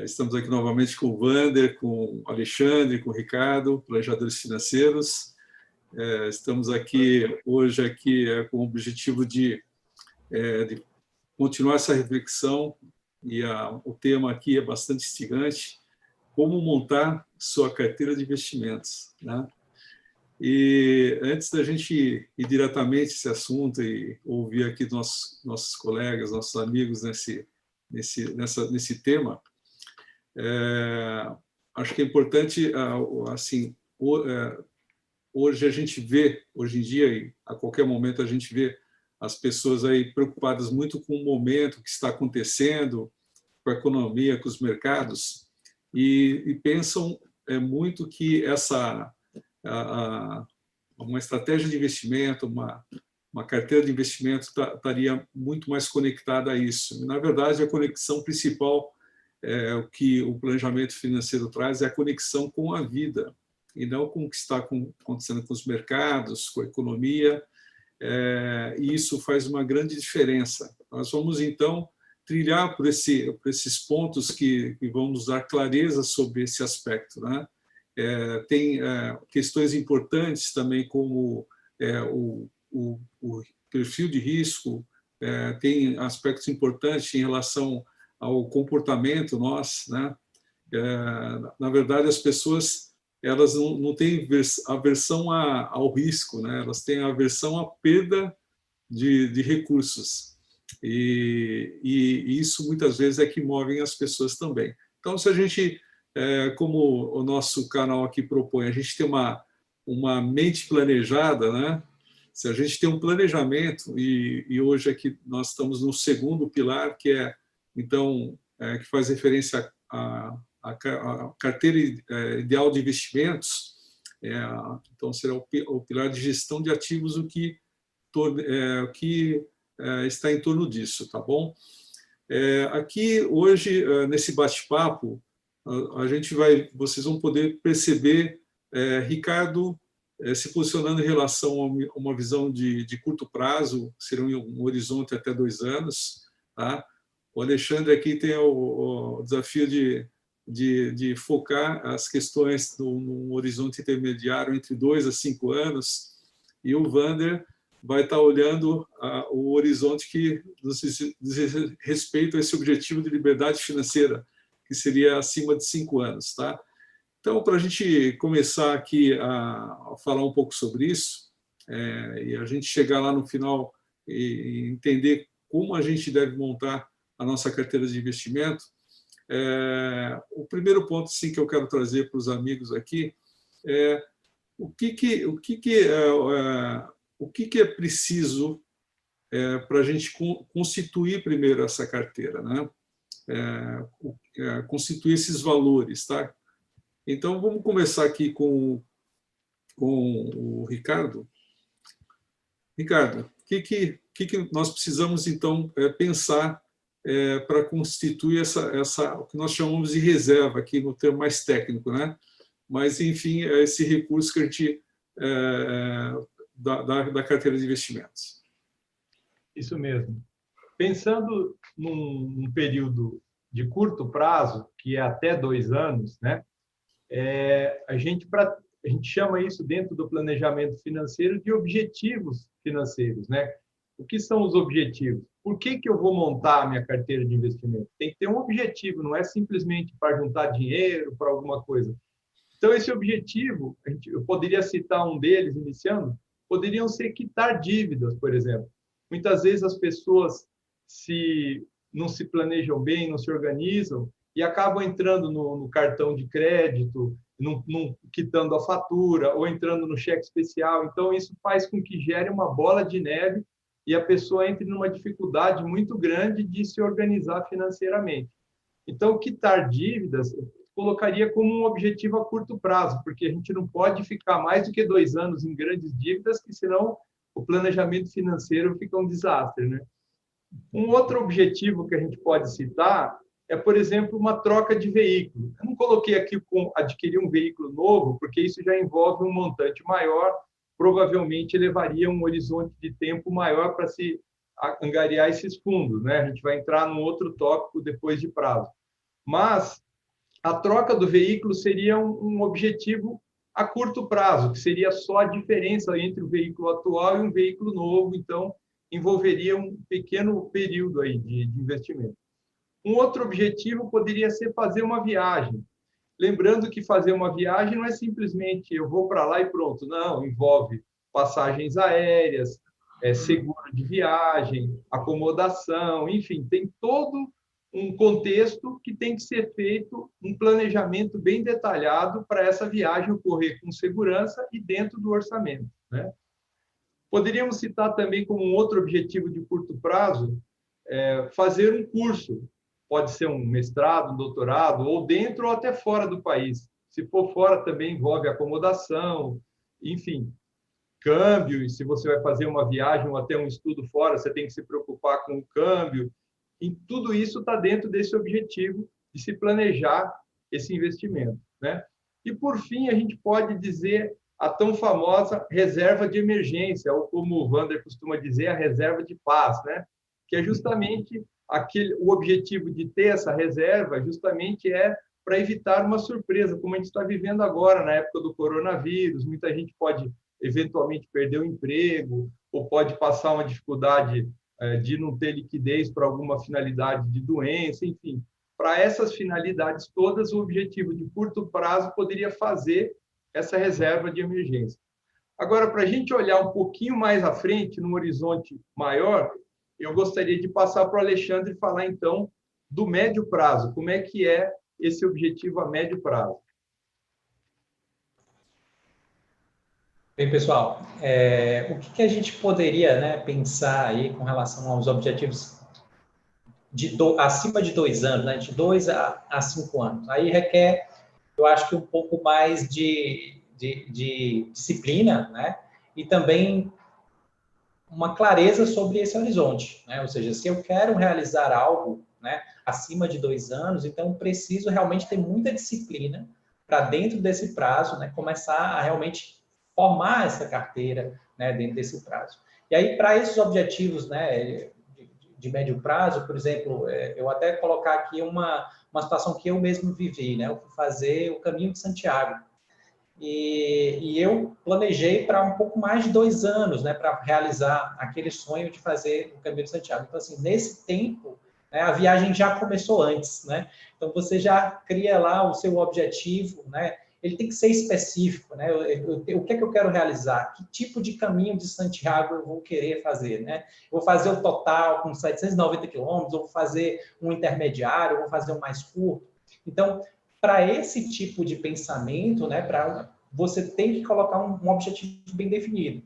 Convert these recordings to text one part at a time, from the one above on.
Estamos aqui novamente com o Wander, com o Alexandre, com o Ricardo, planejadores financeiros. Estamos aqui hoje com o objetivo de continuar essa reflexão, e o tema aqui é bastante instigante: como montar sua carteira de investimentos, né? E antes da gente ir diretamente a esse assunto e ouvir aqui dos nossos colegas, nossos amigos nesse tema, acho que é importante, assim, hoje a gente vê, hoje em dia, e a qualquer momento a gente vê as pessoas aí preocupadas muito com o momento que está acontecendo, com a economia, com os mercados, e pensam muito que uma estratégia de investimento, uma carteira de investimento estaria muito mais conectada a isso. E, na verdade, a conexão principal, o que o planejamento financeiro traz, é a conexão com a vida, e não com o que está acontecendo com os mercados, com a economia, e isso faz uma grande diferença. Nós vamos, então, trilhar por esses pontos que vão nos dar clareza sobre esse aspecto, né? Tem questões importantes também, como o perfil de risco, tem aspectos importantes em relação ao comportamento nosso, né? Na verdade, as pessoas elas não têm aversão ao risco, né? Elas têm aversão à perda de recursos. E isso, muitas vezes, é que move as pessoas também. Então, se a gente, como o nosso canal aqui propõe, a gente tem uma mente planejada, né? Se a gente tem um planejamento, e hoje aqui nós estamos no segundo pilar, que então, que faz referência à carteira ideal de investimentos, então será o pilar de gestão de ativos, o que está em torno disso, tá bom? Aqui, hoje, nesse bate-papo, vocês vão poder perceber Ricardo se posicionando em relação a uma visão de curto prazo, será um horizonte até 2 anos, tá? O Alexandre aqui tem o desafio de focar as questões num horizonte intermediário entre 2 a 5 anos, e o Wander vai estar olhando o horizonte que diz respeito a esse objetivo de liberdade financeira, que seria acima de 5 anos, tá? Então, para a gente começar aqui a falar um pouco sobre isso, e a gente chegar lá no final e entender como a gente deve montar a nossa carteira de investimento, o primeiro ponto, sim, que eu quero trazer para os amigos aqui é o que é preciso para a gente constituir primeiro essa carteira, né? Constituir esses valores, tá? Então, vamos começar aqui com o Ricardo. Ricardo, o que nós precisamos, então, pensar para constituir o que nós chamamos de reserva, aqui no termo mais técnico, né? Mas, enfim, é esse recurso que a gente da carteira de investimentos. Isso mesmo. Pensando num período de curto prazo, que é até 2 anos, né? A gente chama isso, dentro do planejamento financeiro, de objetivos financeiros, né? O que são os objetivos? Por que eu vou montar a minha carteira de investimento? Tem que ter um objetivo, não é simplesmente para juntar dinheiro, para alguma coisa. Então, esse objetivo, eu poderia citar um deles, iniciando, poderiam ser quitar dívidas, por exemplo. Muitas vezes as pessoas não se planejam bem, não se organizam, e acabam entrando no cartão de crédito, quitando a fatura, ou entrando no cheque especial. Então, isso faz com que gere uma bola de neve e a pessoa entre numa dificuldade muito grande de se organizar financeiramente. Então, quitar dívidas colocaria como um objetivo a curto prazo, porque a gente não pode ficar mais do que 2 anos em grandes dívidas, que senão o planejamento financeiro fica um desastre, né? Um outro objetivo que a gente pode citar é, por exemplo, uma troca de veículo. Eu não coloquei aqui com adquirir um veículo novo, porque isso já envolve um montante maior, provavelmente levaria um horizonte de tempo maior para se angariar esses fundos, né? A gente vai entrar num outro tópico depois de prazo. mas a troca do veículo seria um objetivo a curto prazo, que seria só a diferença entre o veículo atual e um veículo novo, então envolveria um pequeno período aí de investimento. Um outro objetivo poderia ser fazer uma viagem. Lembrando que fazer uma viagem não é simplesmente eu vou para lá e pronto, não, envolve passagens aéreas, seguro de viagem, acomodação, enfim, tem todo um contexto que tem que ser feito um planejamento bem detalhado para essa viagem ocorrer com segurança e dentro do orçamento, né? Poderíamos citar também como um outro objetivo de curto prazo, fazer um curso, pode ser um mestrado, um doutorado, ou dentro ou até fora do país. Se for fora, também envolve acomodação, enfim, câmbio, e se você vai fazer uma viagem ou até um estudo fora, você tem que se preocupar com o câmbio. E tudo isso está dentro desse objetivo de se planejar esse investimento, né? E, por fim, a gente pode dizer a tão famosa reserva de emergência, ou como o Wander costuma dizer, a reserva de paz, né? Que é justamente o objetivo de ter essa reserva, justamente para evitar uma surpresa, como a gente está vivendo agora, na época do coronavírus. Muita gente pode eventualmente perder o emprego, ou pode passar uma dificuldade de não ter liquidez para alguma finalidade de doença, enfim. Para essas finalidades todas, o objetivo de curto prazo poderia fazer essa reserva de emergência. Agora, para a gente olhar um pouquinho mais à frente, num horizonte maior, eu gostaria de passar para o Alexandre falar, então, do médio prazo. Como é que é esse objetivo a médio prazo? Bem, pessoal, o que a gente poderia, né, pensar aí com relação aos objetivos acima de 2 anos, né, de 2 a 5 anos? Aí requer, eu acho que um pouco mais de disciplina, né, e também uma clareza sobre esse horizonte, né? Ou seja, se eu quero realizar algo, né, acima de 2 anos, então preciso realmente ter muita disciplina para dentro desse prazo, né, começar a realmente formar essa carteira, né, dentro desse prazo. E aí, para esses objetivos, né, de médio prazo, por exemplo, eu até colocar aqui uma situação que eu mesmo vivi, né? Eu fui fazer o Caminho de Santiago. E eu planejei para um pouco mais de 2 anos, né, para realizar aquele sonho de fazer o Caminho de Santiago. Então, assim, nesse tempo, né, a viagem já começou antes, né? Então, você já cria lá o seu objetivo, né? Ele tem que ser específico, né? O que é que eu quero realizar? Que tipo de Caminho de Santiago eu vou querer fazer, né? Eu vou fazer o total com 790 quilômetros, ou vou fazer um intermediário, ou vou fazer um mais curto. Então, para esse tipo de pensamento, né, você tem que colocar um objetivo bem definido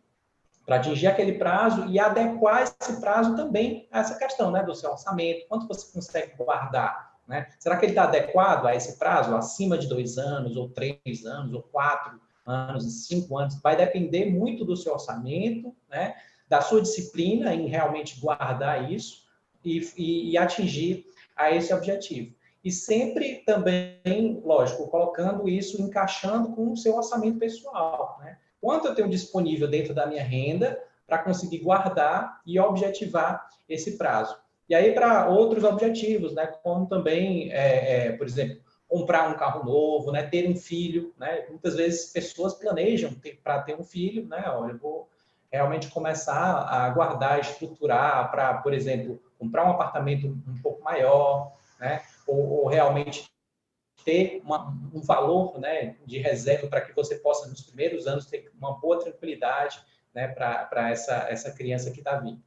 para atingir aquele prazo e adequar esse prazo também a essa questão, né, do seu orçamento, quanto você consegue guardar, né? Será que ele está adequado a esse prazo, acima de 2 anos, ou 3 anos, ou 4 anos, 5 anos? Vai depender muito do seu orçamento, né, da sua disciplina em realmente guardar isso e atingir a esse objetivo. E sempre também, lógico, colocando isso, encaixando com o seu orçamento pessoal, né? Quanto eu tenho disponível dentro da minha renda para conseguir guardar e objetivar esse prazo. E aí, para outros objetivos, né? Como também, por exemplo, comprar um carro novo, né? Ter um filho, né? Muitas vezes pessoas planejam para ter um filho, né? Olha, eu vou realmente começar a guardar, estruturar para, por exemplo, comprar um apartamento um pouco maior, né? Ou realmente ter um valor, né, de reserva para que você possa, nos primeiros anos, ter uma boa tranquilidade, né, para essa criança que está vindo.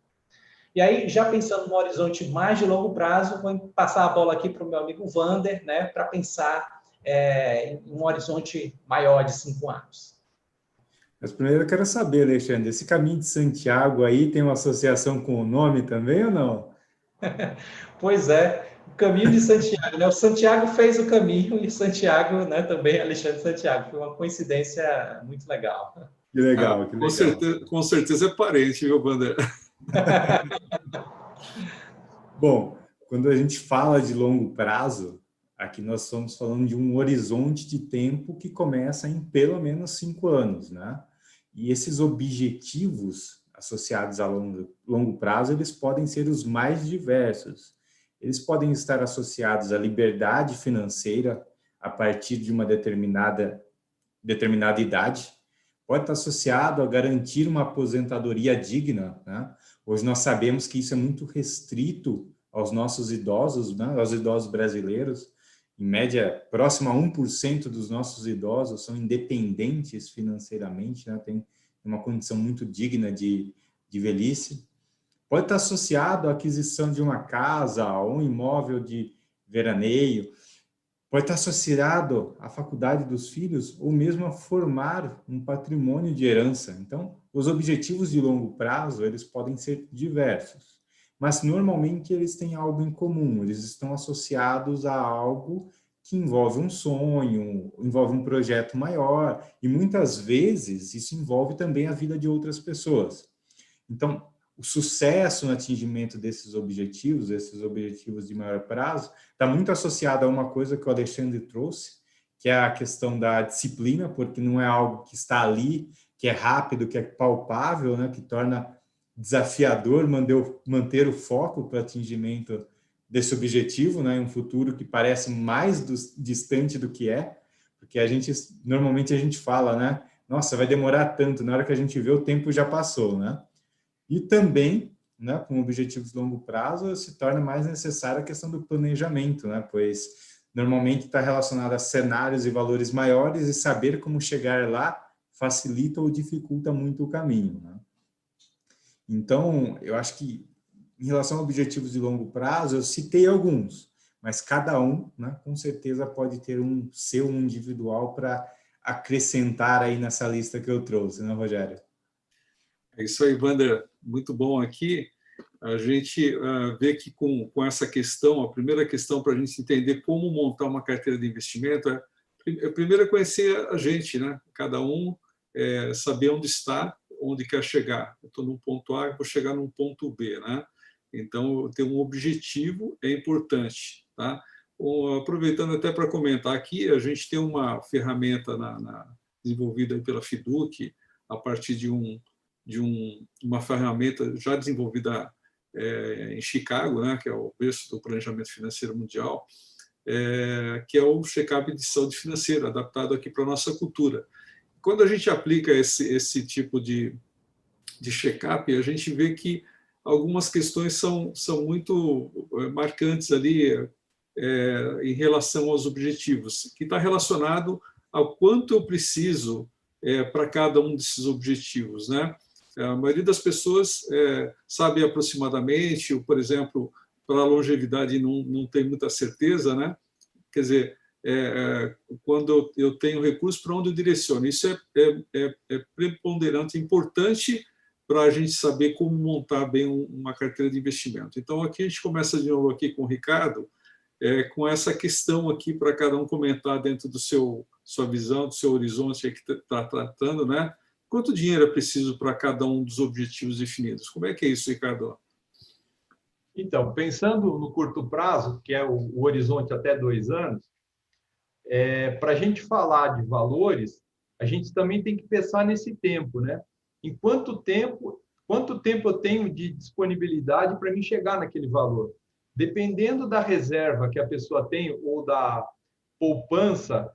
E aí, já pensando no horizonte mais de longo prazo, vou passar a bola aqui para o meu amigo Wander, né, para pensar em um horizonte maior de 5 anos. Mas primeiro eu quero saber, Alexandre, esse Caminho de Santiago aí tem uma associação com o nome também ou não? Pois é, o Caminho de Santiago, né? O Santiago fez o caminho e o Santiago, né, também Alexandre Santiago. Foi uma coincidência muito legal. Que legal, que legal. Com certeza é parente, viu, Wander? Bom, quando a gente fala de longo prazo, aqui nós estamos falando de um horizonte de tempo que começa em pelo menos 5 anos, né? E esses objetivos associados a longo prazo, eles podem ser os mais diversos. eles podem estar associados à liberdade financeira a partir de uma determinada idade, pode estar associado a garantir uma aposentadoria digna, né? Hoje nós sabemos que isso é muito restrito aos nossos idosos, né? Aos idosos brasileiros. Em média, próximo a 1% dos nossos idosos são independentes financeiramente, né? Tem uma condição muito digna de velhice. Pode estar associado à aquisição de uma casa ou um imóvel de veraneio, pode estar associado à faculdade dos filhos ou mesmo a formar um patrimônio de herança. Então, os objetivos de longo prazo, eles podem ser diversos, mas normalmente eles têm algo em comum, eles estão associados a algo que envolve um sonho, envolve um projeto maior, e muitas vezes isso envolve também a vida de outras pessoas. Então, o sucesso no atingimento desses objetivos de maior prazo, está muito associado a uma coisa que o Alexandre trouxe, que é a questão da disciplina, porque não é algo que está ali, que é rápido, que é palpável, né, que torna desafiador manter o foco para o atingimento desse objetivo, né, em um futuro que parece mais distante do que é, porque normalmente a gente fala, né, nossa, vai demorar tanto, na hora que a gente vê o tempo já passou, né? E também, né, com objetivos de longo prazo, se torna mais necessária a questão do planejamento, né, pois normalmente está relacionado a cenários e valores maiores e saber como chegar lá facilita ou dificulta muito o caminho, né? Então, eu acho que em relação a objetivos de longo prazo, eu citei alguns, mas cada um, né, com certeza pode ter um seu individual para acrescentar aí nessa lista que eu trouxe, né, Rogério? É isso aí, Wander, muito bom aqui. A gente vê que com essa questão, a primeira questão para a gente entender como montar uma carteira de investimento primeiro é conhecer a gente, né? Cada um saber onde está, onde quer chegar. Eu estou num ponto A, vou chegar num ponto B, né? Então, ter um objetivo é importante, tá? Aproveitando até para comentar aqui, a gente tem uma ferramenta desenvolvida pela FIDUC, a partir de uma ferramenta já desenvolvida em Chicago, né, que é o berço do planejamento financeiro mundial, que é o check-up de saúde financeira, adaptado aqui para a nossa cultura. Quando a gente aplica esse tipo de check-up, a gente vê que algumas questões são muito marcantes ali em relação aos objetivos, que está relacionado ao quanto eu preciso para cada um desses objetivos, né? A maioria das pessoas sabe aproximadamente, por exemplo, para a longevidade não tem muita certeza, né? Quer dizer, quando eu tenho recurso, para onde eu direciono? Isso é preponderante, importante para a gente saber como montar bem uma carteira de investimento. Então, aqui a gente começa de novo aqui com o Ricardo, com essa questão aqui para cada um comentar dentro do sua visão, do seu horizonte que está tratando, né? Quanto dinheiro é preciso para cada um dos objetivos definidos? Como é que é isso, Ricardo? Então, pensando no curto prazo, que é o horizonte até 2 anos, para a gente falar de valores, a gente também tem que pensar nesse tempo, né? Em quanto tempo eu tenho de disponibilidade para me chegar naquele valor? Dependendo da reserva que a pessoa tem ou da poupança,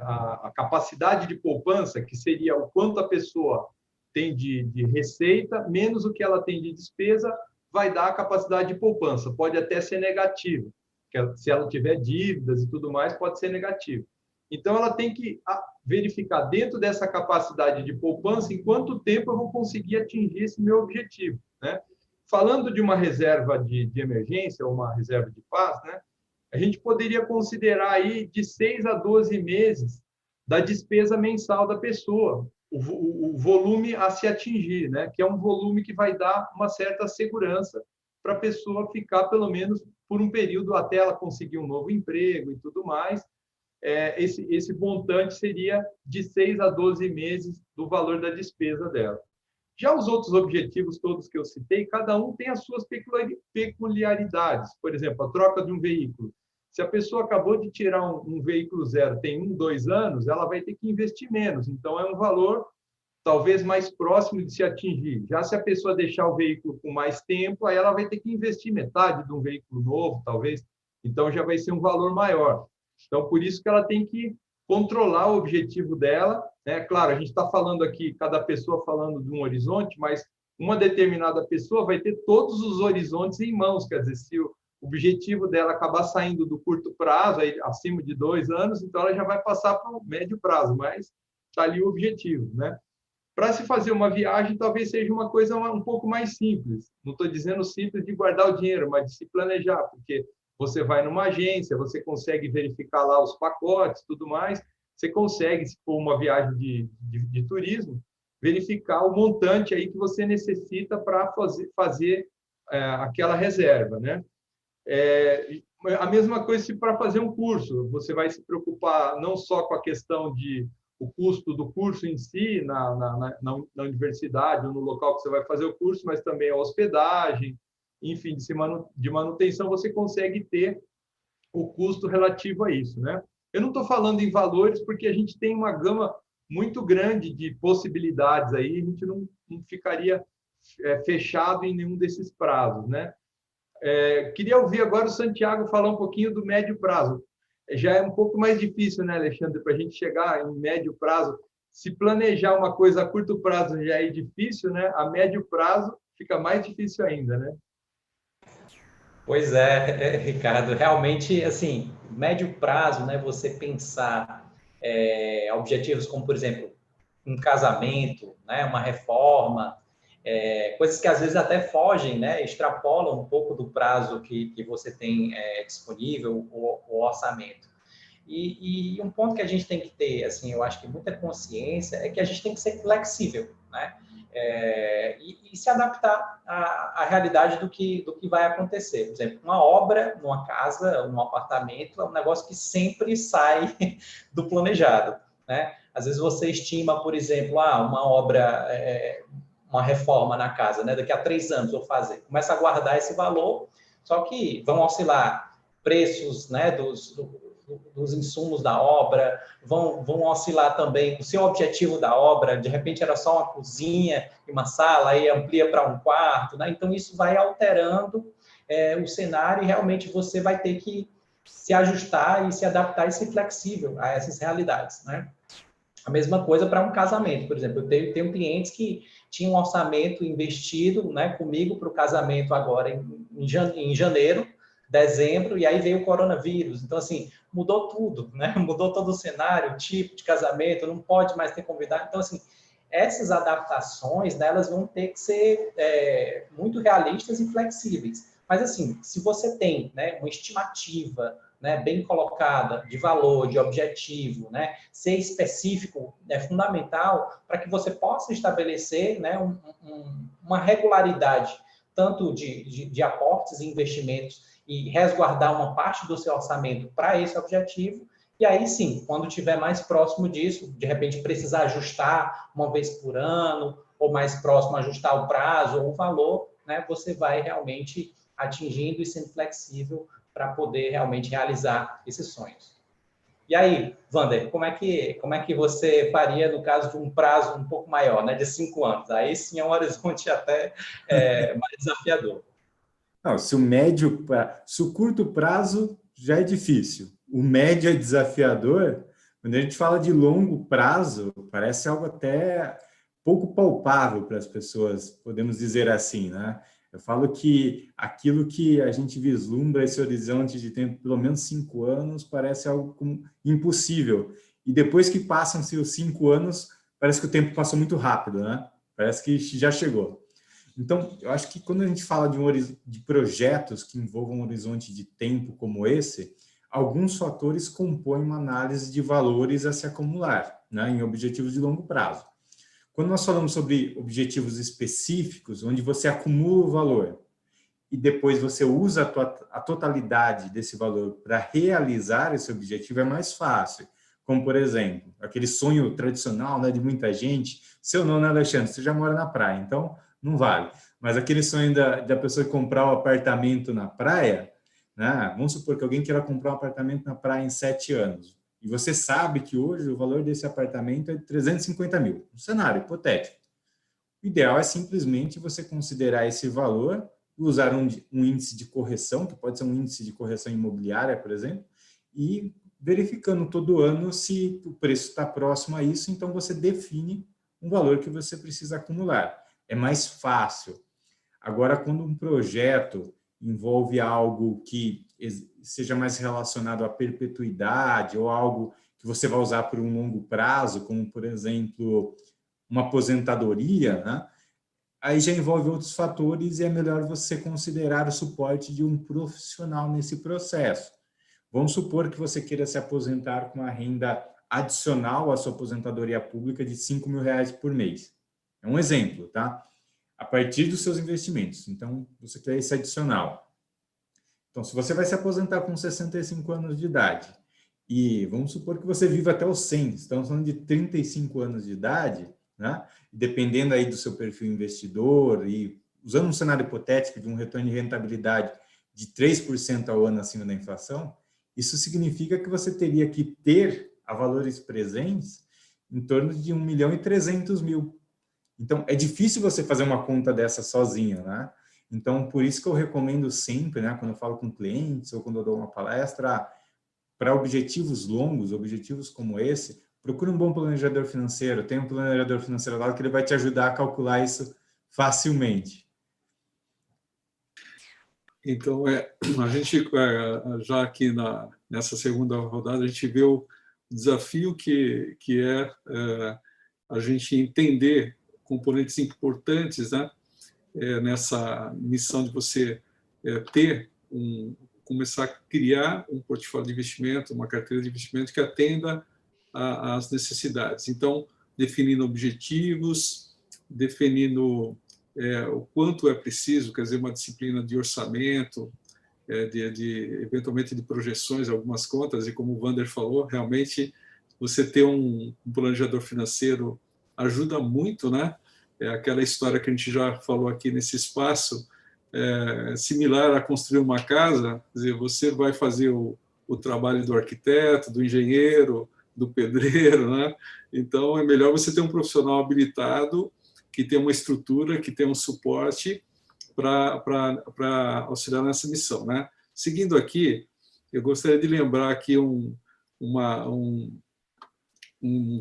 a capacidade de poupança, que seria o quanto a pessoa tem de receita, menos o que ela tem de despesa, vai dar a capacidade de poupança. Pode até ser negativo. Se ela tiver dívidas e tudo mais, pode ser negativo. Então, ela tem que verificar dentro dessa capacidade de poupança em quanto tempo eu vou conseguir atingir esse meu objetivo, né? Falando de uma reserva de emergência, ou uma reserva de paz, né? A gente poderia considerar aí de 6 a 12 meses da despesa mensal da pessoa, o volume a se atingir, né? Que é um volume que vai dar uma certa segurança para a pessoa ficar, pelo menos, por um período até ela conseguir um novo emprego e tudo mais. Esse montante seria de 6 a 12 meses do valor da despesa dela. Já os outros objetivos todos que eu citei, cada um tem as suas peculiaridades. Por exemplo, a troca de um veículo. Se a pessoa acabou de tirar um veículo zero, tem 1, 2 anos, ela vai ter que investir menos. Então, é um valor talvez mais próximo de se atingir. Já se a pessoa deixar o veículo com mais tempo, aí ela vai ter que investir metade de um veículo novo, talvez. Então, já vai ser um valor maior. Então, por isso que ela tem que controlar o objetivo dela, né? Claro, a gente está falando aqui, cada pessoa falando de um horizonte, mas uma determinada pessoa vai ter todos os horizontes em mãos. Quer dizer, se o objetivo dela acabar saindo do curto prazo, aí, acima de 2 anos, então ela já vai passar para o médio prazo, mas está ali o objetivo, né? Para se fazer uma viagem, talvez seja uma coisa um pouco mais simples. Não estou dizendo simples de guardar o dinheiro, mas de se planejar, porque você vai numa agência, você consegue verificar lá os pacotes, tudo mais, você consegue, se for uma viagem de turismo, verificar o montante aí que você necessita para fazer aquela reserva, né? A mesma coisa se para fazer um curso, você vai se preocupar não só com a questão de o custo do curso em si, na universidade ou no local que você vai fazer o curso, mas também a hospedagem, enfim, de manutenção, você consegue ter o custo relativo a isso, né? Eu não estou falando em valores, porque a gente tem uma gama muito grande de possibilidades aí, a gente não ficaria fechado em nenhum desses prazos, né? Queria ouvir agora o Santiago falar um pouquinho do médio prazo. Já é um pouco mais difícil, né, Alexandre, para a gente chegar em médio prazo. Se planejar uma coisa a curto prazo já é difícil, né? A médio prazo fica mais difícil ainda, né? Pois é, Ricardo, realmente, assim, médio prazo, né, você pensar objetivos como, por exemplo, um casamento, né, uma reforma, coisas que às vezes até fogem, né, extrapolam um pouco do prazo que você tem disponível, o orçamento. E um ponto que a gente tem que ter, assim, eu acho que muita consciência, é que a gente tem que ser flexível, né? E se adaptar à realidade do que vai acontecer. Por exemplo, uma obra numa casa, num apartamento, é um negócio que sempre sai do planejado, né? Às vezes você estima, por exemplo, uma obra, uma reforma na casa, né? Daqui a 3 anos vou fazer. Começa a guardar esse valor, só que vão oscilar preços, né, dos insumos da obra, vão oscilar também o seu objetivo da obra, de repente era só uma cozinha e uma sala, aí amplia para um quarto, né? Então isso vai alterando o cenário e realmente você vai ter que se ajustar e se adaptar e ser flexível a essas realidades, né? A mesma coisa para um casamento, por exemplo, eu tenho clientes que tinham um orçamento investido, né, comigo para o casamento agora em janeiro, dezembro, e aí veio o coronavírus. Então, assim, mudou tudo, né? Mudou todo o cenário, o tipo de casamento, não pode mais ter convidado. Então, assim, essas adaptações, né, elas vão ter que ser muito realistas e flexíveis. Mas, assim, se você tem, né, uma estimativa, né, bem colocada, de valor, de objetivo, né, ser específico é fundamental para que você possa estabelecer, né, uma regularidade, tanto de aportes e investimentos, e resguardar uma parte do seu orçamento para esse objetivo, e aí sim, quando estiver mais próximo disso, de repente precisar ajustar uma vez por ano, ou mais próximo ajustar o prazo ou o valor, né, você vai realmente atingindo e sendo flexível para poder realmente realizar esses sonhos. E aí, Wander, como é que você faria no caso de um prazo um pouco maior, né, de 5 anos? Aí sim é um horizonte até mais desafiador. Não, se o curto prazo já é difícil, o médio é desafiador. Quando a gente fala de longo prazo, parece algo até pouco palpável para as pessoas, podemos dizer assim, né? Eu falo que aquilo que a gente vislumbra, esse horizonte de tempo, pelo menos 5 anos, parece algo impossível. E depois que passam-se os 5 anos, parece que o tempo passou muito rápido, né? Parece que já chegou. Então, eu acho que quando a gente fala de projetos que envolvam um horizonte de tempo como esse, alguns fatores compõem uma análise de valores a se acumular, né, em objetivos de longo prazo. Quando nós falamos sobre objetivos específicos, onde você acumula o valor e depois você usa a totalidade desse valor para realizar esse objetivo, é mais fácil. Como, por exemplo, aquele sonho tradicional, né, de muita gente. Seu não, né, Alexandre? Você já mora na praia, então não vale. Mas aquele sonho da pessoa comprar um apartamento na praia, né? Vamos supor que alguém queira comprar um apartamento na praia em 7 anos e você sabe que hoje o valor desse apartamento é de 350 mil, um cenário hipotético. O ideal é simplesmente você considerar esse valor, usar um índice de correção, que pode ser um índice de correção imobiliária, por exemplo, e verificando todo ano se o preço está próximo a isso, então você define um valor que você precisa acumular. É mais fácil. Agora, quando um projeto envolve algo que seja mais relacionado à perpetuidade ou algo que você vai usar por um longo prazo, como, por exemplo, uma aposentadoria, né? Aí já envolve outros fatores e é melhor você considerar o suporte de um profissional nesse processo. Vamos supor que você queira se aposentar com uma renda adicional à sua aposentadoria pública de R$5.000 por mês. É um exemplo, tá? A partir dos seus investimentos. Então, você quer esse adicional. Então, se você vai se aposentar com 65 anos de idade e vamos supor que você viva até os 100, estamos falando de 35 anos de idade, né? Dependendo aí do seu perfil investidor e usando um cenário hipotético de um retorno de rentabilidade de 3% ao ano acima da inflação, isso significa que você teria que ter a valores presentes em torno de 1.300.000. Então, é difícil você fazer uma conta dessa sozinho, né? Então, por isso que eu recomendo sempre, né, quando eu falo com clientes ou quando eu dou uma palestra, para objetivos longos, objetivos como esse, procure um bom planejador financeiro. Tem um planejador financeiro lá que ele vai te ajudar a calcular isso facilmente. Então, a gente, já aqui nessa segunda rodada, a gente vê o desafio que é a gente entender componentes importantes, né, nessa missão de você começar a criar um portfólio de investimento, uma carteira de investimento que atenda às necessidades. Então, definindo objetivos, definindo o quanto é preciso, quer dizer, uma disciplina de orçamento, eventualmente de projeções, algumas contas, e como o Wander falou, realmente você ter um planejador financeiro ajuda muito, né? É aquela história que a gente já falou aqui nesse espaço, similar a construir uma casa, quer dizer, você vai fazer o trabalho do arquiteto, do engenheiro, do pedreiro, né? Então, é melhor você ter um profissional habilitado que tem uma estrutura, que tem um suporte para auxiliar nessa missão, né? Seguindo aqui, eu gostaria de lembrar aqui um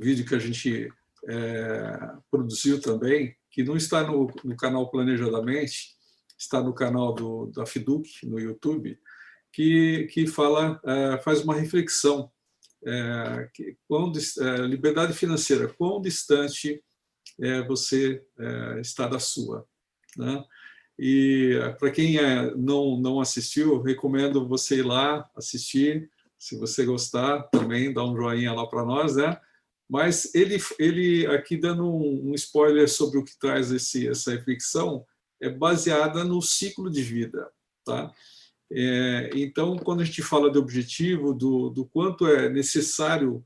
vídeo que a gente produziu também, que não está no canal Planejadamente, está no canal da Fiduc, no YouTube, que faz uma reflexão. Liberdade financeira, quão distante você está da sua, né? E para quem não assistiu, recomendo você ir lá assistir. Se você gostar, também dá um joinha lá para nós, né? Mas ele aqui dando um spoiler sobre o que traz essa reflexão, é baseada no ciclo de vida, tá? Então, quando a gente fala de objetivo, do quanto é necessário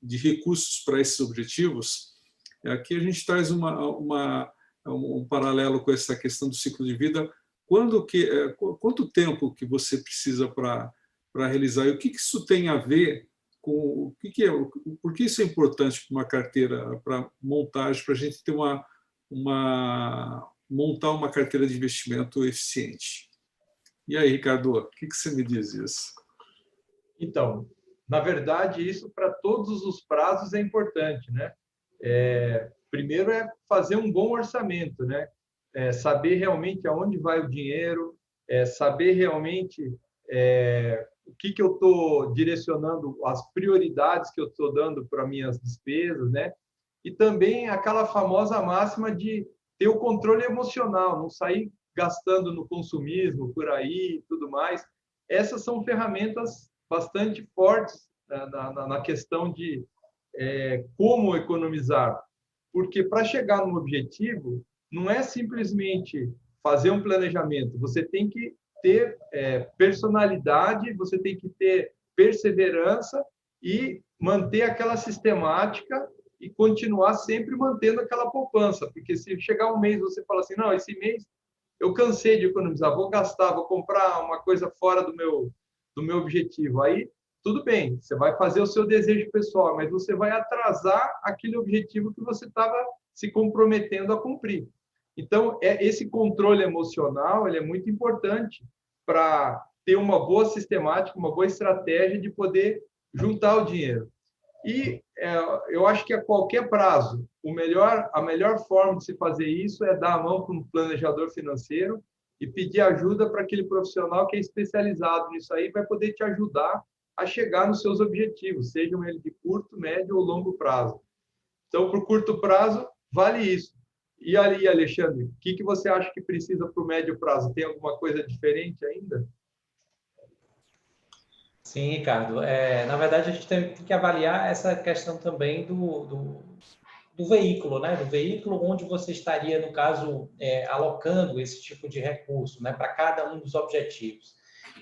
de recursos para esses objetivos, aqui a gente traz um paralelo com essa questão do ciclo de vida. Quanto tempo que você precisa para realizar? E o que isso tem a ver com por que isso é importante para uma carteira, para montagem, para a gente ter montar uma carteira de investimento eficiente? E aí, Ricardo, o que você me diz disso? Então, na verdade, isso para todos os prazos é importante, né? Primeiro é fazer um bom orçamento, né? Saber realmente aonde vai o dinheiro, saber realmente o que eu estou direcionando, as prioridades que eu estou dando para minhas despesas, né? E também aquela famosa máxima de ter o controle emocional, não sair gastando no consumismo por aí e tudo mais. Essas são ferramentas bastante fortes na questão de como economizar. Porque para chegar no objetivo, não é simplesmente fazer um planejamento, você tem que ter personalidade, você tem que ter perseverança e manter aquela sistemática e continuar sempre mantendo aquela poupança, porque se chegar um mês você fala assim, não, esse mês eu cansei de economizar, vou gastar, vou comprar uma coisa fora do do meu objetivo. Aí, tudo bem, você vai fazer o seu desejo pessoal, mas você vai atrasar aquele objetivo que você estava se comprometendo a cumprir. Então, esse controle emocional ele é muito importante para ter uma boa sistemática, uma boa estratégia de poder juntar o dinheiro. E eu acho que a qualquer prazo, a melhor forma de se fazer isso é dar a mão para um planejador financeiro e pedir ajuda para aquele profissional que é especializado nisso aí, vai poder te ajudar a chegar nos seus objetivos, sejam eles de curto, médio ou longo prazo. Então, para o curto prazo, vale isso. E aí, Alexandre, o que você acha que precisa para o médio prazo? Tem alguma coisa diferente ainda? Sim, Ricardo. Na verdade, a gente tem que avaliar essa questão também do veículo, né? Do veículo onde você estaria, no caso, alocando esse tipo de recurso, né? Para cada um dos objetivos.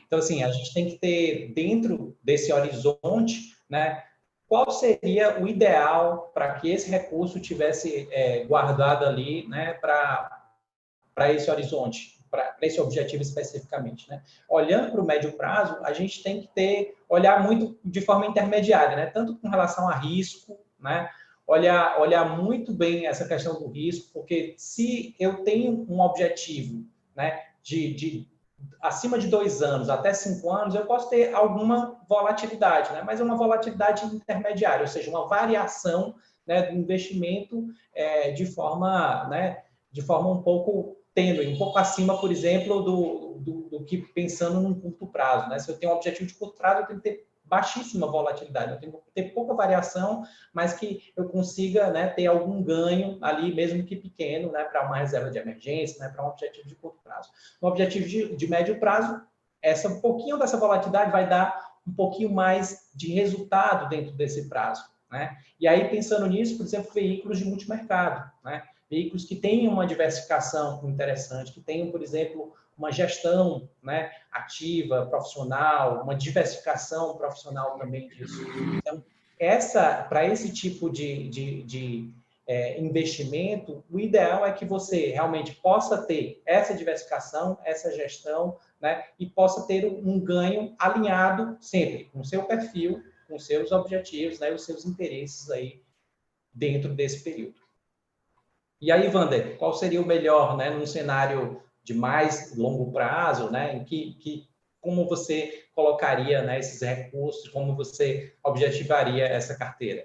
Então, assim, a gente tem que ter dentro desse horizonte, né? Qual seria o ideal para que esse recurso tivesse guardado ali, né? Para esse horizonte, para esse objetivo especificamente, né? Olhando para o médio prazo, a gente tem que olhar muito de forma intermediária, né? Tanto com relação a risco, né? Olhar muito bem essa questão do risco, porque se eu tenho um objetivo, né? De acima de 2 anos até 5 anos, eu posso ter alguma volatilidade, né? Mas é uma volatilidade intermediária, ou seja, uma variação, né, do investimento de forma um pouco tênue, um pouco acima, por exemplo, do que pensando num curto prazo, né? Se eu tenho um objetivo de curto prazo, eu tenho que ter baixíssima volatilidade, eu tenho que ter pouca variação, mas que eu consiga, né, ter algum ganho ali, mesmo que pequeno, né, para uma reserva de emergência, né, para um objetivo de curto prazo. Um objetivo de médio prazo, um pouquinho dessa volatilidade vai dar um pouquinho mais de resultado dentro desse prazo, né? E aí, pensando nisso, por exemplo, veículos de multimercado, né? Veículos que tenham uma diversificação interessante, que tenham, por exemplo, uma gestão, né, ativa, profissional, uma diversificação profissional também disso. Então, para esse tipo de investimento, o ideal é que você realmente possa ter essa diversificação, essa gestão, né, e possa ter um ganho alinhado sempre com o seu perfil, com os seus objetivos, né, os seus interesses aí dentro desse período. E aí, Wander, qual seria o melhor, né, num cenário de mais longo prazo, né, em como você colocaria, né, esses recursos, como você objetivaria essa carteira?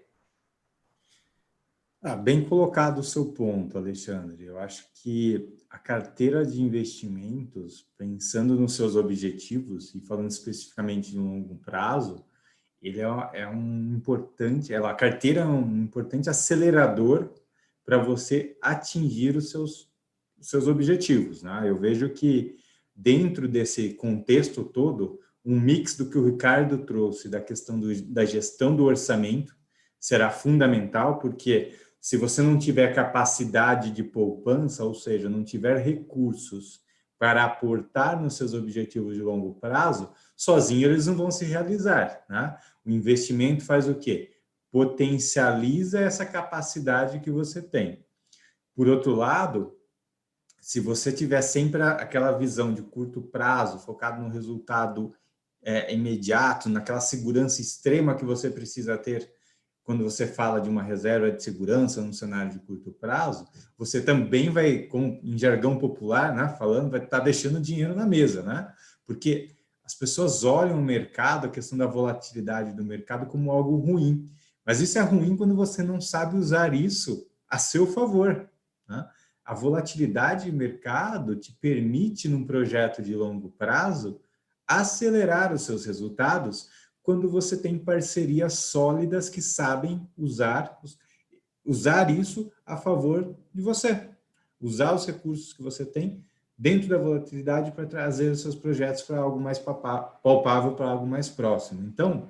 Bem colocado o seu ponto, Alexandre. Eu acho que a carteira de investimentos, pensando nos seus objetivos e falando especificamente de longo prazo, a carteira é um importante acelerador para você atingir os seus objetivos, né? Eu vejo que dentro desse contexto todo, um mix do que o Ricardo trouxe da questão da gestão do orçamento será fundamental, porque se você não tiver capacidade de poupança, ou seja, não tiver recursos para aportar nos seus objetivos de longo prazo, sozinho eles não vão se realizar, né? O investimento faz o quê? Potencializa essa capacidade que você tem. Por outro lado, se você tiver sempre aquela visão de curto prazo, focado no resultado imediato, naquela segurança extrema que você precisa ter quando você fala de uma reserva de segurança num cenário de curto prazo, você também vai, em jargão popular, né, falando, vai estar deixando dinheiro na mesa, né? Porque as pessoas olham o mercado, a questão da volatilidade do mercado, como algo ruim. Mas isso é ruim quando você não sabe usar isso a seu favor, né? A volatilidade de mercado te permite, num projeto de longo prazo, acelerar os seus resultados quando você tem parcerias sólidas que sabem usar isso a favor de você. Usar os recursos que você tem dentro da volatilidade para trazer os seus projetos para algo mais palpável, para algo mais próximo. Então,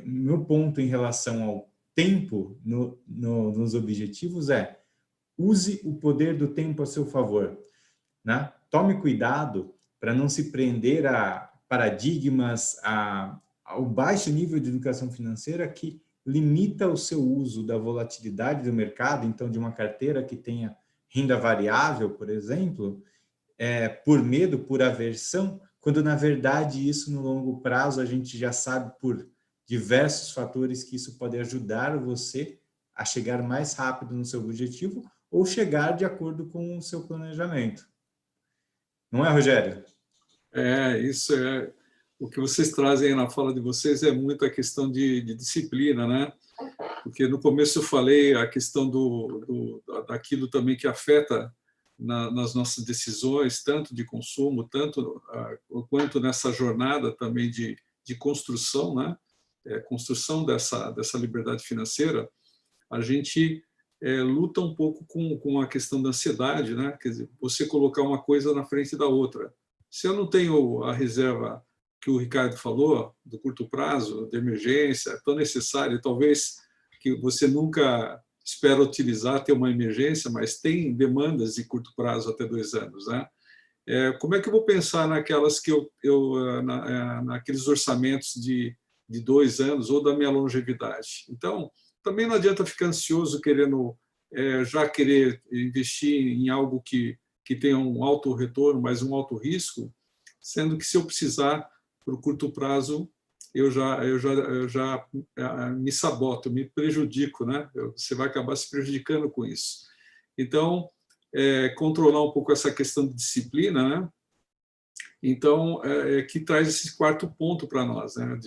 meu ponto em relação ao tempo nos objetivos use o poder do tempo a seu favor, né? Tome cuidado para não se prender a paradigmas, ao baixo nível de educação financeira que limita o seu uso da volatilidade do mercado, então de uma carteira que tenha renda variável, por exemplo, por medo, por aversão, quando na verdade isso no longo prazo a gente já sabe por diversos fatores que isso pode ajudar você a chegar mais rápido no seu objetivo ou chegar de acordo com o seu planejamento. Não é, Rogério? Isso é o que vocês trazem aí na fala de vocês, é muito a questão de disciplina, né? Porque no começo eu falei a questão daquilo também que afeta nas nossas decisões, tanto de consumo, tanto quanto nessa jornada também de construção, né? Construção dessa liberdade financeira. A gente luta um pouco com a questão da ansiedade, né? Quer dizer, você colocar uma coisa na frente da outra. Se eu não tenho a reserva que o Ricardo falou, do curto prazo, de emergência, tão necessária, talvez que você nunca espera utilizar, ter uma emergência, mas tem demandas de curto prazo até 2 anos, né? Como é que eu vou pensar naquelas que naqueles orçamentos de 2 anos ou da minha longevidade? Então, também não adianta ficar ansioso querendo já querer investir em algo que tenha um alto retorno, mas um alto risco, sendo que se eu precisar para o curto prazo, eu já me saboto, me prejudico, né? Você vai acabar se prejudicando com isso. Então, controlar um pouco essa questão de disciplina, né? Então, que traz esse quarto ponto para nós, né?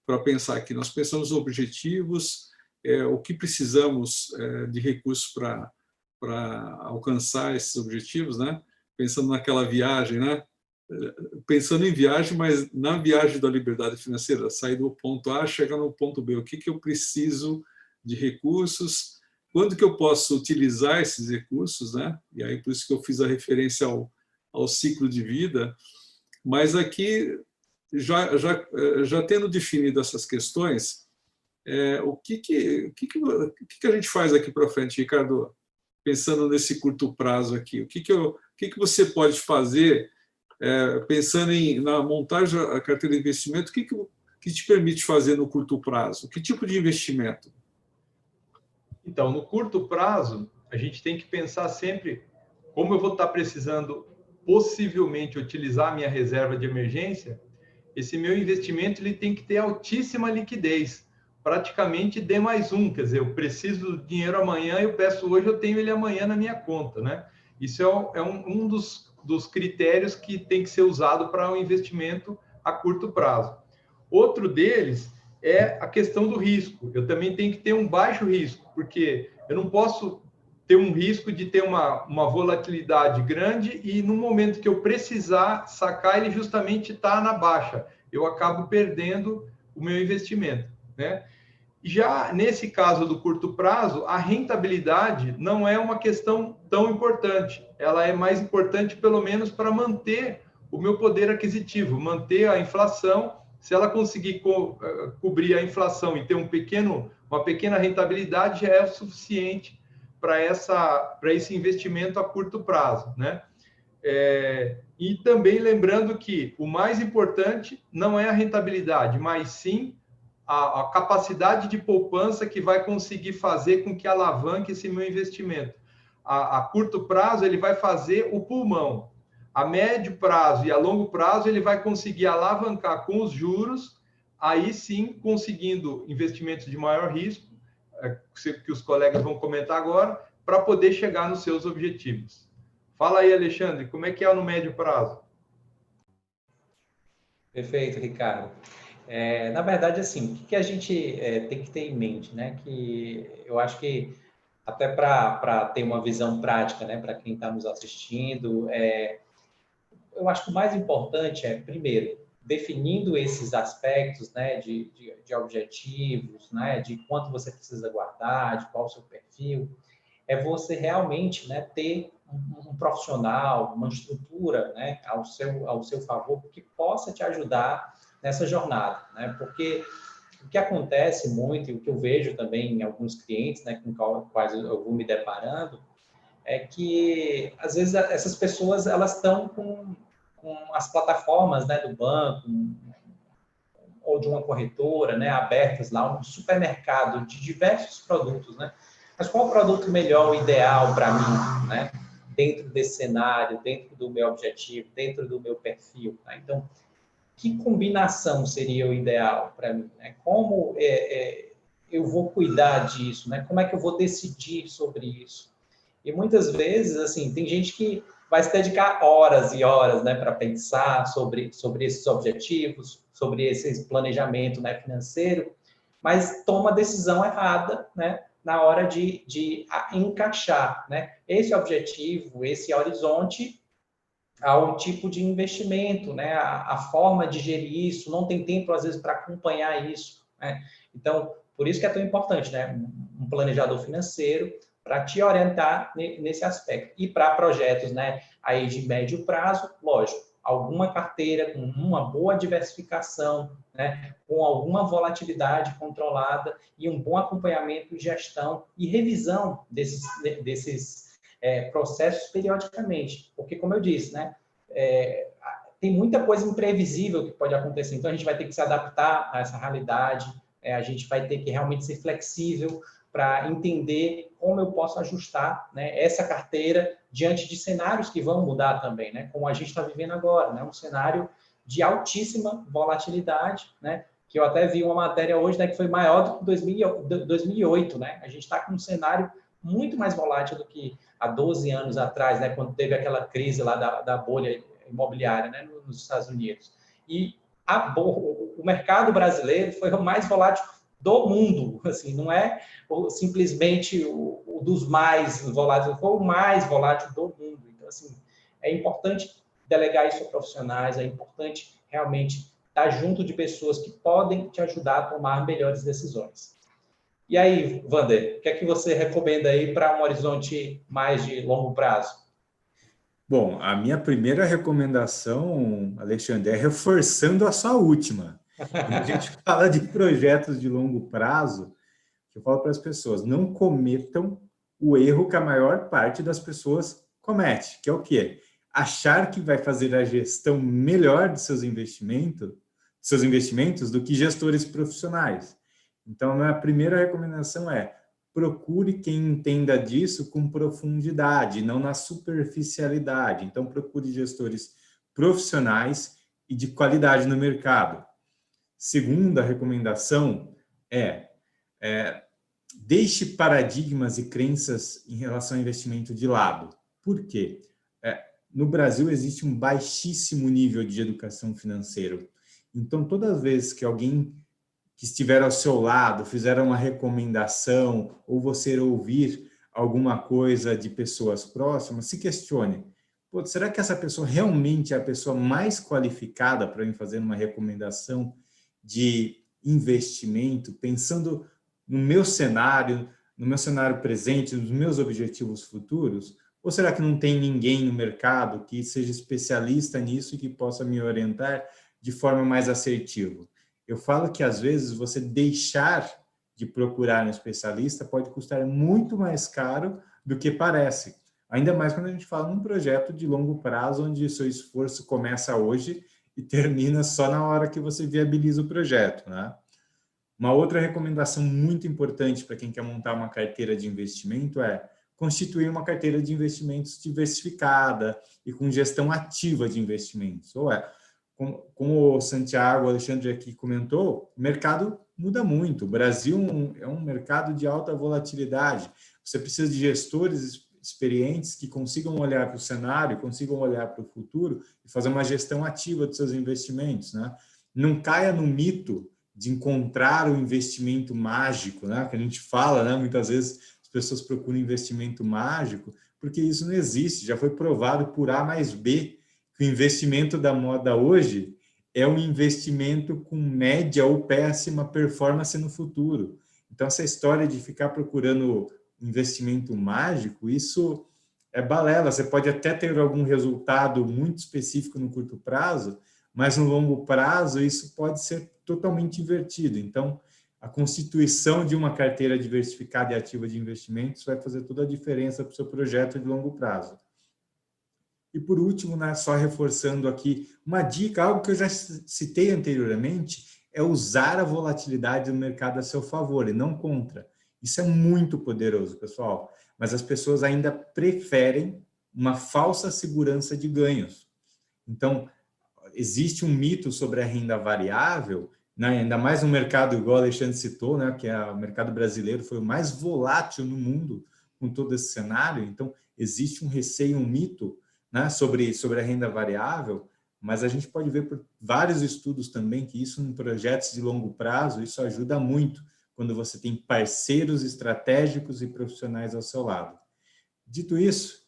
Para pensar aqui. Nós pensamos nos objetivos, o que precisamos de recursos para alcançar esses objetivos, né? Pensando naquela viagem, né? Pensando em viagem, mas na viagem da liberdade financeira, sair do ponto A, chegar no ponto B. O que eu preciso de recursos? Quando que eu posso utilizar esses recursos, né? E aí por isso que eu fiz a referência ao ciclo de vida. Mas aqui, já tendo definido essas questões, o que a gente faz aqui para frente, Ricardo? Pensando nesse curto prazo aqui, o que você pode fazer pensando na montagem da carteira de investimento? O que te permite fazer no curto prazo? Que tipo de investimento? Então, no curto prazo, a gente tem que pensar sempre como eu vou estar precisando possivelmente utilizar a minha reserva de emergência. Esse meu investimento ele tem que ter altíssima liquidez, praticamente D+1, quer dizer, eu preciso do dinheiro amanhã, eu peço hoje, eu tenho ele amanhã na minha conta, né? Isso é um dos critérios que tem que ser usado para um investimento a curto prazo. Outro deles é a questão do risco. Eu também tenho que ter um baixo risco, porque eu não posso ter um risco de ter uma volatilidade grande e no momento que eu precisar sacar, ele justamente está na baixa. Eu acabo perdendo o meu investimento, né? Já nesse caso do curto prazo, a rentabilidade não é uma questão tão importante. Ela é mais importante, pelo menos, para manter o meu poder aquisitivo, manter a inflação. Se ela conseguir cobrir a inflação e ter uma pequena rentabilidade, já é o suficiente para esse investimento a curto prazo, né? E também lembrando que o mais importante não é a rentabilidade, mas sim a capacidade de poupança que vai conseguir fazer com que alavanque esse meu investimento. A curto prazo, ele vai fazer o pulmão. A médio prazo e a longo prazo, ele vai conseguir alavancar com os juros, aí sim, conseguindo investimentos de maior risco, que os colegas vão comentar agora, para poder chegar nos seus objetivos. Fala aí, Alexandre, como é que é no médio prazo? Perfeito, Ricardo. Na verdade, assim, o que a gente tem que ter em mente, né? Que eu acho que até para ter uma visão prática, né? Para quem está nos assistindo, eu acho que o mais importante é, primeiro, definindo esses aspectos, né? De objetivos, né? De quanto você precisa guardar, de qual o seu perfil, é você realmente, né? Ter um profissional, uma estrutura, né? Ao seu favor, que possa te ajudar nessa jornada, né? Porque o que acontece muito, e o que eu vejo também em alguns clientes, né, com quais eu vou me deparando, é que, às vezes, essas pessoas elas estão com as plataformas, né, do banco ou de uma corretora, né, abertas lá, um supermercado de diversos produtos, né? Mas qual o produto melhor, o ideal para mim, né? dentro desse cenário, dentro do meu objetivo, dentro do meu perfil. Tá? Então, que combinação seria o ideal para mim? Né? Como eu vou cuidar disso? Né? Como é que eu vou decidir sobre isso? E muitas vezes, assim, tem gente que vai se dedicar horas e horas, né, para pensar sobre esses objetivos, sobre esse planejamento, né, financeiro, mas toma a decisão errada, né, na hora de encaixar, né, esse objetivo, esse horizonte ao tipo de investimento, né, a forma de gerir isso, não tem tempo, às vezes, para acompanhar isso, né? Então, por isso que é tão importante, né, um planejador financeiro para te orientar nesse aspecto. E para projetos, né, aí de médio prazo, lógico, alguma carteira com uma boa diversificação, né, com alguma volatilidade controlada e um bom acompanhamento e gestão e revisão desses processos periodicamente. Porque, como eu disse, né, tem muita coisa imprevisível que pode acontecer. Então, a gente vai ter que se adaptar a essa realidade, a gente vai ter que realmente ser flexível para entender como eu posso ajustar, né, essa carteira diante de cenários que vão mudar também, né, como a gente está vivendo agora, né, um cenário de altíssima volatilidade, né, que eu até vi uma matéria hoje, né, que foi maior do que 2008, né, a gente está com um cenário muito mais volátil do que há 12 anos atrás, né, quando teve aquela crise lá da bolha imobiliária, né, nos Estados Unidos. E o mercado brasileiro foi o mais volátil do mundo, assim, não é simplesmente o dos mais voláteis, foi o mais volátil do mundo. Então, assim, é importante delegar isso a profissionais, é importante realmente estar junto de pessoas que podem te ajudar a tomar melhores decisões. E aí, Wander, o que é que você recomenda aí para um horizonte mais de longo prazo? Bom, a minha primeira recomendação, Alexandre, é reforçando a sua última. Quando a gente fala de projetos de longo prazo, eu falo para as pessoas, não cometam o erro que a maior parte das pessoas comete, que é o quê? Achar que vai fazer a gestão melhor de seus investimentos do que gestores profissionais. Então, a minha primeira recomendação é procure quem entenda disso com profundidade, não na superficialidade. Então, procure gestores profissionais e de qualidade no mercado. Segunda recomendação deixe paradigmas e crenças em relação ao investimento de lado. Por quê? No Brasil existe um baixíssimo nível de educação financeira. Então, todas as vezes que alguém que estiver ao seu lado fizer uma recomendação ou você ouvir alguma coisa de pessoas próximas, se questione. Pô, será que essa pessoa realmente é a pessoa mais qualificada para me fazer uma recomendação de investimento, pensando no meu cenário presente, nos meus objetivos futuros? Ou será que não tem ninguém no mercado que seja especialista nisso e que possa me orientar de forma mais assertiva? Eu falo que, às vezes, você deixar de procurar um especialista pode custar muito mais caro do que parece. Ainda mais quando a gente fala num projeto de longo prazo, onde o seu esforço começa hoje e termina só na hora que você viabiliza o projeto, né? Uma outra recomendação muito importante para quem quer montar uma carteira de investimento é constituir uma carteira de investimentos diversificada e com gestão ativa de investimentos. Como o Santiago, o Alexandre aqui comentou, o mercado muda muito. O Brasil é um mercado de alta volatilidade. Você precisa de gestores experientes que consigam olhar para o cenário, consigam olhar para o futuro e fazer uma gestão ativa dos seus investimentos, né? Não caia no mito de encontrar o investimento mágico, né? Que a gente fala, né? Muitas vezes as pessoas procuram investimento mágico, porque isso não existe. Já foi provado por A mais B que o investimento da moda hoje é um investimento com média ou péssima performance no futuro. Então, essa história de ficar procurando investimento mágico, isso é balela. Você pode até ter algum resultado muito específico no curto prazo, mas no longo prazo isso pode ser totalmente invertido. Então, a constituição de uma carteira diversificada e ativa de investimentos vai fazer toda a diferença para o seu projeto de longo prazo. E por último, né, só reforçando aqui, uma dica, algo que eu já citei anteriormente, é usar a volatilidade do mercado a seu favor e não contra. Isso é muito poderoso, pessoal, mas as pessoas ainda preferem uma falsa segurança de ganhos. Então, existe um mito sobre a renda variável, né? Ainda mais no mercado, igual o Alexandre citou, né? Que o mercado brasileiro foi o mais volátil no mundo com todo esse cenário. Então, existe um receio, um mito, né? sobre a renda variável, mas a gente pode ver por vários estudos também que isso em projetos de longo prazo, isso ajuda muito quando você tem parceiros estratégicos e profissionais ao seu lado. Dito isso,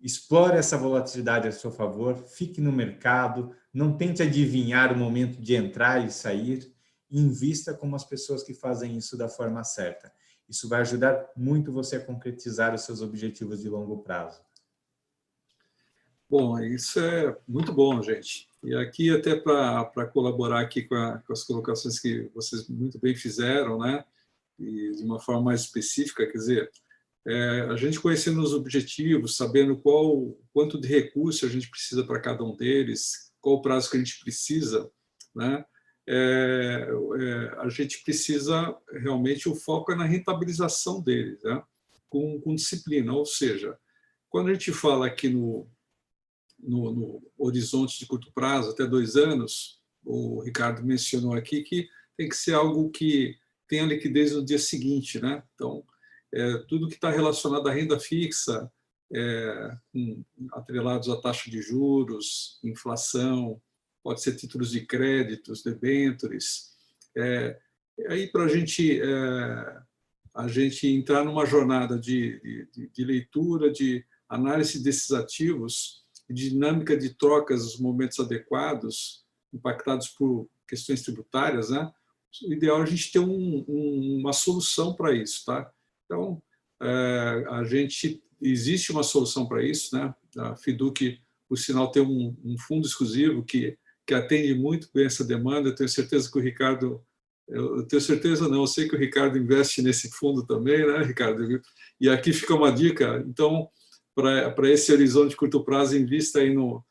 explore essa volatilidade a seu favor, fique no mercado, não tente adivinhar o momento de entrar e sair, e invista como as pessoas que fazem isso da forma certa. Isso vai ajudar muito você a concretizar os seus objetivos de longo prazo. Bom, isso é muito bom, gente. E aqui, até para colaborar aqui com as colocações que vocês muito bem fizeram, né? E de uma forma mais específica, quer dizer, a gente conhecendo os objetivos, sabendo quanto de recurso a gente precisa para cada um deles, qual o prazo que a gente precisa, né? A gente precisa realmente, o foco é na rentabilização deles, né? Com disciplina, ou seja, quando a gente fala aqui no horizonte de curto prazo, até 2 anos, o Ricardo mencionou aqui que tem que ser algo que tenha liquidez no dia seguinte, né? Então, tudo que está relacionado à renda fixa, atrelados à taxa de juros, inflação, pode ser títulos de créditos, debêntures. Aí, para a gente entrar numa jornada de leitura, de análise desses ativos, dinâmica de trocas nos momentos adequados, impactados por questões tributárias, né? O ideal é a gente ter uma solução para isso, tá? Então, existe uma solução para isso, né? A FIDUC, por sinal, tem um fundo exclusivo que atende muito bem essa demanda. Eu tenho certeza que o Ricardo, eu tenho certeza não, eu sei que o Ricardo investe nesse fundo também, né, Ricardo? E aqui fica uma dica, então, para esse horizonte de curto prazo, invista aí num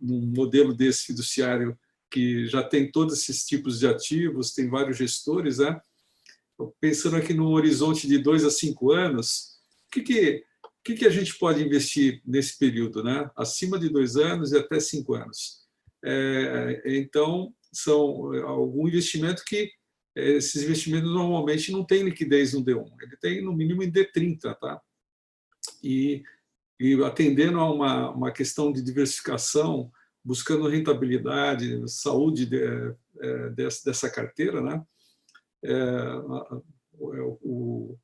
modelo desse fiduciário que já tem todos esses tipos de ativos, tem vários gestores, né? Pensando aqui num horizonte de 2 a 5 anos, o que a gente pode investir nesse período, né? Acima de 2 anos e até 5 anos. Então, são algum investimento que esses investimentos normalmente não têm liquidez no D1, ele tem no mínimo em D30, tá? E atendendo a uma questão de diversificação, buscando rentabilidade, saúde dessa carteira, né? O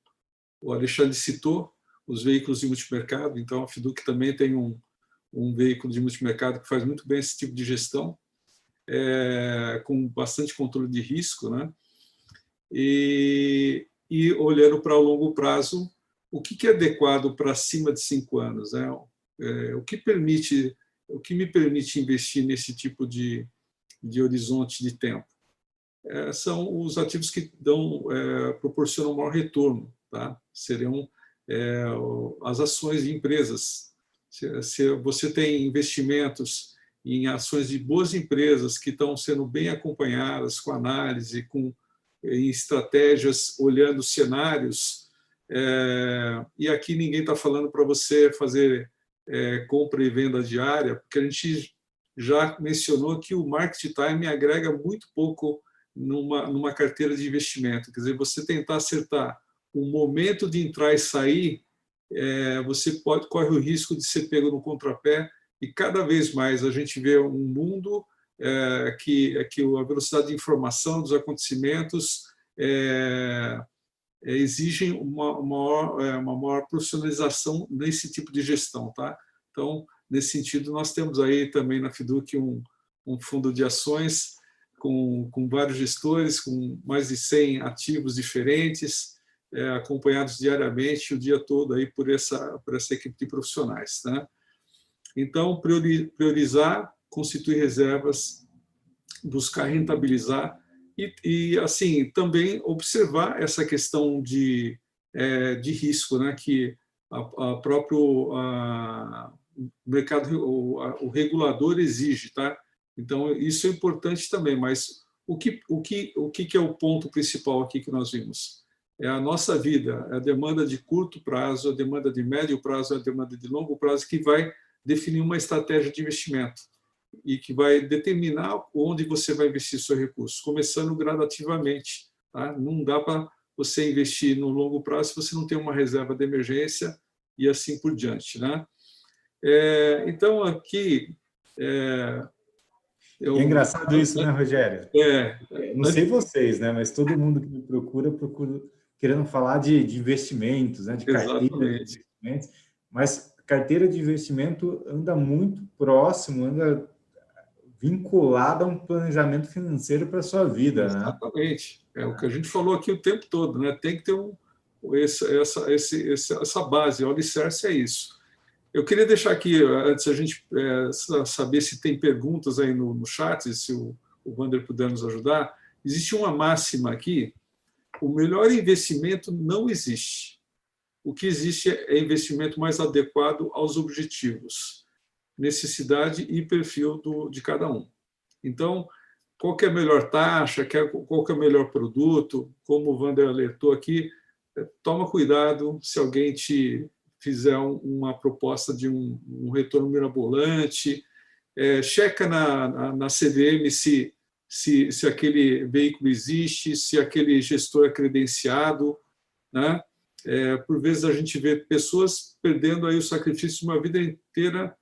Alexandre citou os veículos de multimercado, então a FIDUC também tem um veículo de multimercado que faz muito bem esse tipo de gestão, com bastante controle de risco, né? E olhando para o longo prazo, o que é adequado para acima de 5 anos, né? O que me permite investir nesse tipo de horizonte de tempo? São os ativos que proporcionam maior retorno, tá? Seriam as ações de empresas. Se você tem investimentos em ações de boas empresas que estão sendo bem acompanhadas com análise, em estratégias, olhando cenários, e aqui ninguém está falando para você fazer compra e venda diária, porque a gente já mencionou que o market time agrega muito pouco numa carteira de investimento. Quer dizer, você tentar acertar o momento de entrar e sair, você corre o risco de ser pego no contrapé, e cada vez mais a gente vê um mundo que a velocidade de informação dos acontecimentos exigem uma maior profissionalização nesse tipo de gestão, tá? Então, nesse sentido, nós temos aí também na FIDUC um fundo de ações com vários gestores, com mais de 100 ativos diferentes, acompanhados diariamente, o dia todo aí por essa equipe de profissionais, né? Então, priorizar, constituir reservas, buscar rentabilizar e assim, também observar essa questão de risco, né, que o mercado, o regulador exige, tá? Então, isso é importante também, mas o que é o ponto principal aqui que nós vimos? é a nossa vida, é a demanda de curto prazo, a demanda de médio prazo, a demanda de longo prazo que vai definir uma estratégia de investimento e que vai determinar onde você vai investir seus recursos, começando gradativamente. Tá? Não dá para você investir no longo prazo se você não tem uma reserva de emergência e assim por diante. Né? Então, aqui... E é engraçado isso, né, Rogério? Não sei vocês, né, mas todo mundo que me procura querendo falar de investimentos, né, de carteira de investimentos, mas carteira de investimento anda muito próximo, anda vinculada a um planejamento financeiro para a sua vida. Exatamente. Né? É o que a gente falou aqui o tempo todo, né? Tem que ter essa base, o alicerce é isso. Eu queria deixar aqui, antes a gente saber se tem perguntas aí no chat, se o Wander puder nos ajudar. Existe uma máxima aqui: o melhor investimento não existe. O que existe é investimento mais adequado aos objetivos, necessidade e perfil de cada um. Então, qual que é a melhor taxa, qual que é o melhor produto, como o Wander alertou aqui, toma cuidado se alguém te fizer uma proposta de um retorno mirabolante, checa na CVM se aquele veículo existe, se aquele gestor é credenciado. Né? Por vezes a gente vê pessoas perdendo aí o sacrifício de uma vida inteira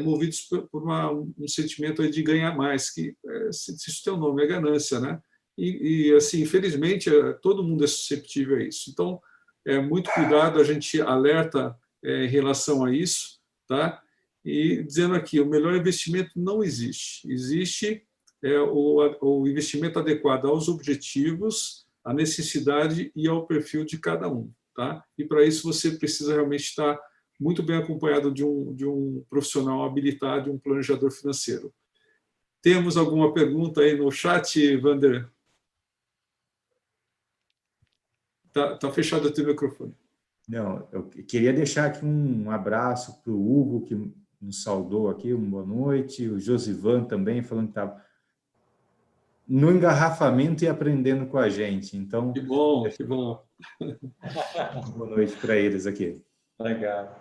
movidos por um sentimento aí de ganhar mais, que isso tem um nome, é ganância. Né? E assim, infelizmente, todo mundo é susceptível a isso. Então, muito cuidado, a gente alerta em relação a isso, tá? E dizendo aqui, o melhor investimento não existe. Existe o investimento adequado aos objetivos, à necessidade e ao perfil de cada um, tá? E para isso você precisa realmente estar muito bem acompanhado de um profissional habilitado, um planejador financeiro. Temos alguma pergunta aí no chat, Wander? Tá fechado o teu microfone. Não, eu queria deixar aqui um abraço para o Hugo, que nos saudou aqui, uma boa noite, o Josivan também, falando que estava no engarrafamento e aprendendo com a gente. Então, que bom, que bom. Boa noite para eles aqui. Legal.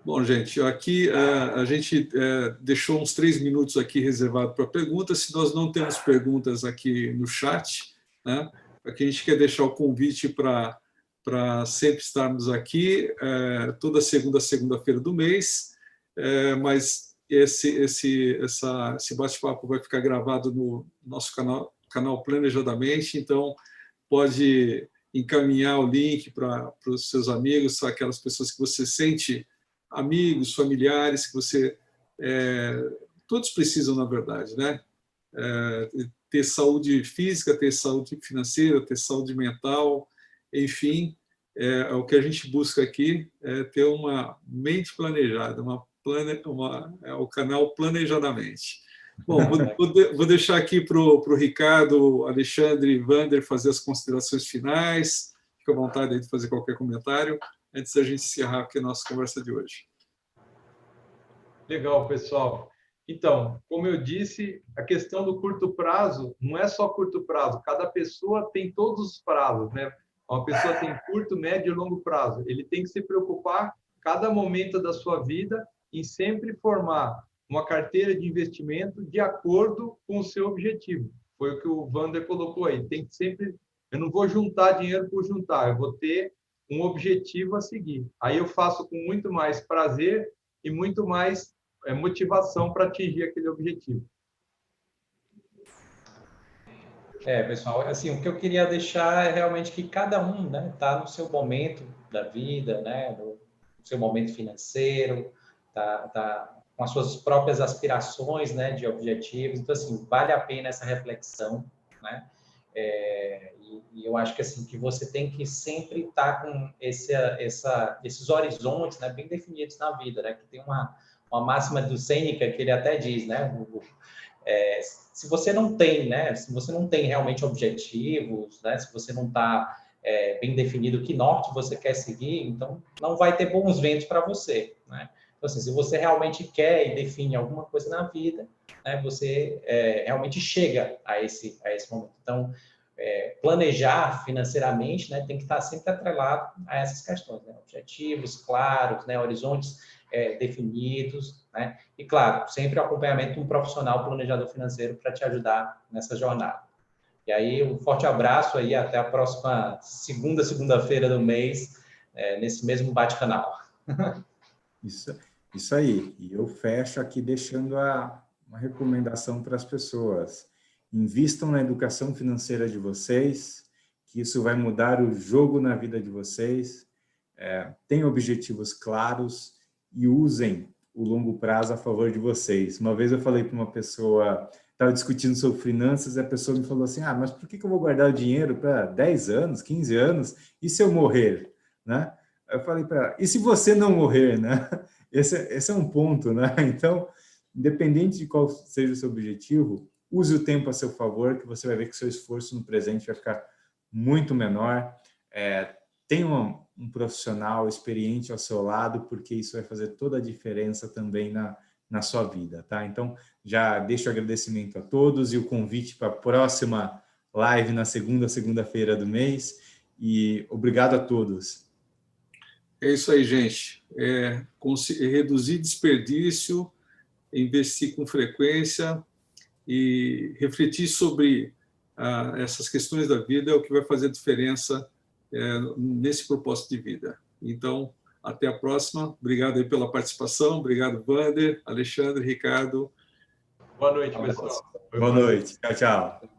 Bom, gente, aqui a gente deixou uns 3 minutos aqui reservado para perguntas. Se nós não temos perguntas aqui no chat, né, aqui a gente quer deixar o convite para sempre estarmos aqui, toda segunda-feira do mês, mas esse bate-papo vai ficar gravado no nosso canal Planejadamente, então pode encaminhar o link para os seus amigos, aquelas pessoas que você sente, amigos, familiares, que você... todos precisam, na verdade, né? Ter saúde física, ter saúde financeira, ter saúde mental, enfim, o que a gente busca aqui é ter uma mente planejada, o canal Planejadamente. Bom, vou deixar aqui para o Ricardo, Alexandre e Wander fazer as considerações finais. Fique à vontade de fazer qualquer comentário antes da gente encerrar aqui a nossa conversa de hoje. Legal, pessoal. Então, como eu disse, a questão do curto prazo não é só curto prazo. Cada pessoa tem todos os prazos, né? Uma pessoa tem curto, médio e longo prazo. Ele tem que se preocupar, cada momento da sua vida, em sempre formar uma carteira de investimento de acordo com o seu objetivo. Foi o que o Wander colocou aí. Tem que sempre... Eu não vou juntar dinheiro por juntar, eu vou ter um objetivo a seguir. Aí eu faço com muito mais prazer e muito mais motivação para atingir aquele objetivo. Pessoal, assim, o que eu queria deixar é realmente que cada um, né, tá no seu momento da vida, né, no seu momento financeiro, tá com as suas próprias aspirações, né, de objetivos. Então, assim, vale a pena essa reflexão, né? E eu acho que assim que você tem que sempre estar com esses horizontes, né, bem definidos na vida, né? Que tem uma máxima do Sêneca que ele até diz, né? Se você não tem, né? Se você não tem realmente objetivos, né? Se você não está bem definido que norte você quer seguir, então não vai ter bons ventos para você, né? Então, assim, se você realmente quer e define alguma coisa na vida, né? Você realmente chega a esse momento. Então, planejar financeiramente, né, tem que estar sempre atrelado a essas questões, né? Objetivos claros, né, horizontes definidos, né? E, claro, sempre o acompanhamento de um profissional planejador financeiro para te ajudar nessa jornada. E aí, um forte abraço aí, até a próxima segunda-feira do mês, nesse mesmo bate-canal. Isso aí. E eu fecho aqui deixando uma recomendação para as pessoas. Invistam na educação financeira de vocês, que isso vai mudar o jogo na vida de vocês. Tenham objetivos claros e usem o longo prazo a favor de vocês. Uma vez eu falei para uma pessoa, estava discutindo sobre finanças, e a pessoa me falou assim, mas por que eu vou guardar o dinheiro para 10 anos, 15 anos, e se eu morrer? Né? Eu falei para ela, e se você não morrer? Né? Esse é um ponto. Né? Então, independente de qual seja o seu objetivo, use o tempo a seu favor, que você vai ver que o seu esforço no presente vai ficar muito menor. Tenha um profissional experiente ao seu lado, porque isso vai fazer toda a diferença também na sua vida, tá? Então, já deixo o agradecimento a todos e o convite para a próxima live na segunda-feira do mês. E obrigado a todos. É isso aí, gente. Reduzir desperdício, investir com frequência e refletir sobre essas questões da vida é o que vai fazer a diferença nesse propósito de vida. Então, até a próxima. Obrigado aí pela participação. Obrigado, Wander, Alexandre, Ricardo. Boa noite, pessoal. Boa noite. Tchau, tchau.